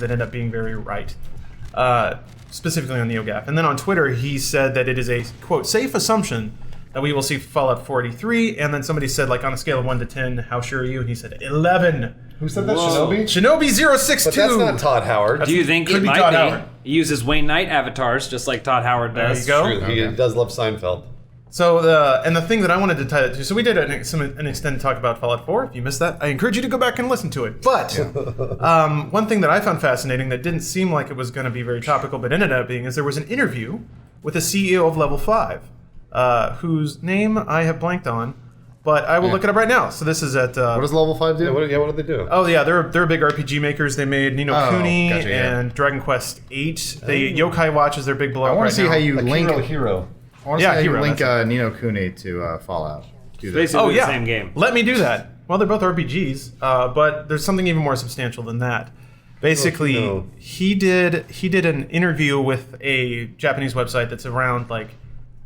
that end up being very right, specifically on NeoGAF. And then on Twitter, he said that it is a, quote, safe assumption that we will see Fallout 43, and then somebody said, like, on a scale of 1 to 10, how sure are you? And he said 11. Who said that? Shinobi? Shinobi062. But that's not Todd Howard. Do you think it might Todd be? Howard. He uses Wayne Knight avatars just like Todd Howard does. There you go. True. He does love Seinfeld. So the thing that I wanted to tie it to, so we did an extended talk about Fallout 4. If you missed that, I encourage you to go back and listen to it. But one thing that I found fascinating that didn't seem like it was going to be very topical, but ended up being, is there was an interview with the CEO of Level 5, whose name I have blanked on, but I will look it up right now. So this is at... what does Level 5 do? What do they do? Oh yeah, they're big RPG makers. They made Ni no Kuni gotcha, and Dragon Quest VIII. Yokai Watch is their big blow up I want right to see now. how you link. Hero. I want to see how Hero, you link that's Ni no Kuni to Fallout. Do that. Basically the same game. Let me do that. Well, they're both RPGs, but there's something even more substantial than that. Basically, he did an interview with a Japanese website that's around like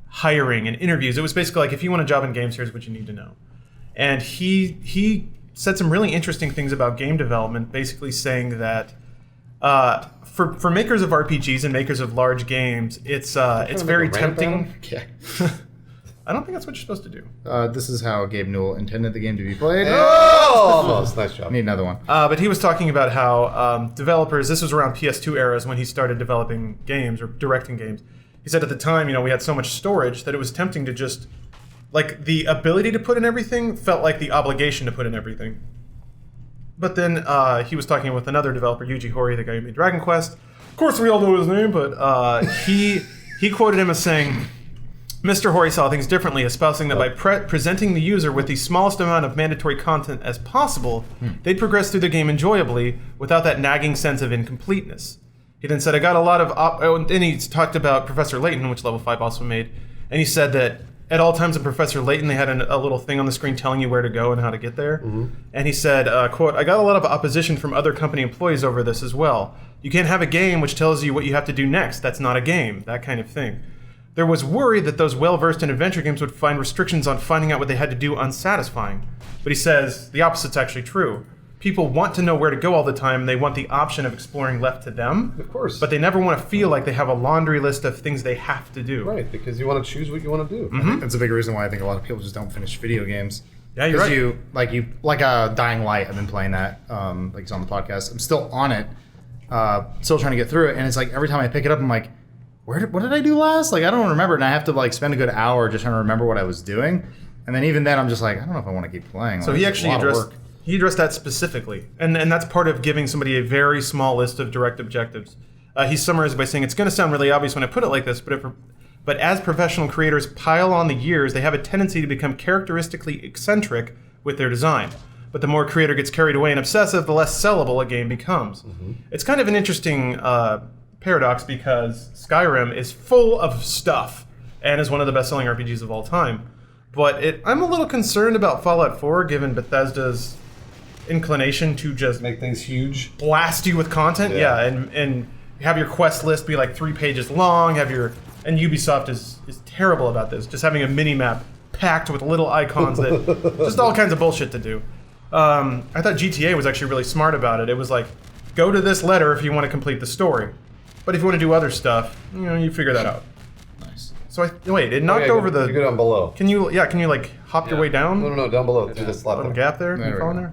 hiring and interviews. It was basically like, if you want a job in games, here's what you need to know. And he said some really interesting things about game development, basically saying that for makers of RPGs and makers of large games, it's very tempting. Yeah. I don't think that's what you're supposed to do. This is how Gabe Newell intended the game to be played. Oh, almost. Nice job. I need another one. But he was talking about how developers, this was around PS2 eras when he started developing games or directing games. He said at the time, we had so much storage that it was tempting to just, like, the ability to put in everything felt like the obligation to put in everything. But then he was talking with another developer, Yuji Horii, the guy who made Dragon Quest. Of course, we all know his name, but he quoted him as saying, Mr. Horii saw things differently, espousing that by presenting the user with the smallest amount of mandatory content as possible, they'd progress through the game enjoyably without that nagging sense of incompleteness. He then said, I got a lot of... and he talked about Professor Layton, which Level 5 also made, and he said that at all times in Professor Layton, they had a little thing on the screen telling you where to go and how to get there. Mm-hmm. And he said, quote, I got a lot of opposition from other company employees over this as well. You can't have a game which tells you what you have to do next. That's not a game. That kind of thing. There was worry that those well-versed in adventure games would find restrictions on finding out what they had to do unsatisfying. But he says the opposite's actually true. People want to know where to go all the time. They want the option of exploring left to them. Of course. But they never want to feel like they have a laundry list of things they have to do. Right, because you want to choose what you want to do. Mm-hmm. That's a big reason why I think a lot of people just don't finish video games. Yeah, you're right. you like Dying Light. I've been playing that. Like it's on the podcast. I'm still on it. Still trying to get through it, and it's like every time I pick it up, I'm like, what did I do last? Like I don't remember, and I have to like spend a good hour just trying to remember what I was doing. And then even then, I'm just like, I don't know if I want to keep playing. So like, he actually addressed that specifically, and that's part of giving somebody a very small list of direct objectives. He summarized it by saying, it's going to sound really obvious when I put it like this, but as professional creators pile on the years, they have a tendency to become characteristically eccentric with their design. But the more a creator gets carried away and obsessive, the less sellable a game becomes. Mm-hmm. It's kind of an interesting paradox because Skyrim is full of stuff and is one of the best-selling RPGs of all time. But I'm a little concerned about Fallout 4, given Bethesda's inclination to just make things huge, blast you with content, and have your quest list be like 3 pages long. And Ubisoft is terrible about this, just having a mini map packed with little icons that just all kinds of bullshit to do. I thought GTA was actually really smart about it. It was like, go to this letter if you want to complete the story, but if you want to do other stuff, you figure that out. Nice. So it knocked over the. You go down below. Can you like hop your way down? No, down below through the slot. Little gap there. There You we fall in go.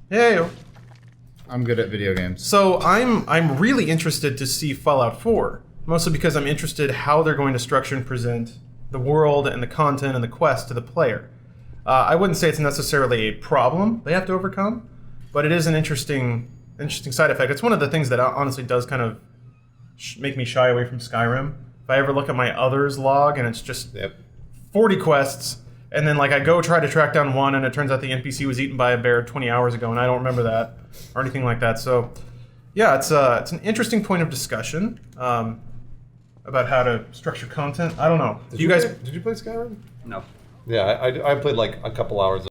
there. Yeah. I'm good at video games. So I'm really interested to see Fallout 4, mostly because I'm interested how they're going to structure and present the world and the content and the quest to the player. I wouldn't say it's necessarily a problem they have to overcome, but it is an interesting side effect. It's one of the things that honestly does kind of make me shy away from Skyrim. If I ever look at my others log and it's just 40 quests, and then like I go try to track down one and it turns out the NPC was eaten by a bear 20 hours ago and I don't remember that or anything like that. So yeah, it's an interesting point of discussion about how to structure content. I don't know. Did you play Skyrim? No. Yeah, I played like a couple hours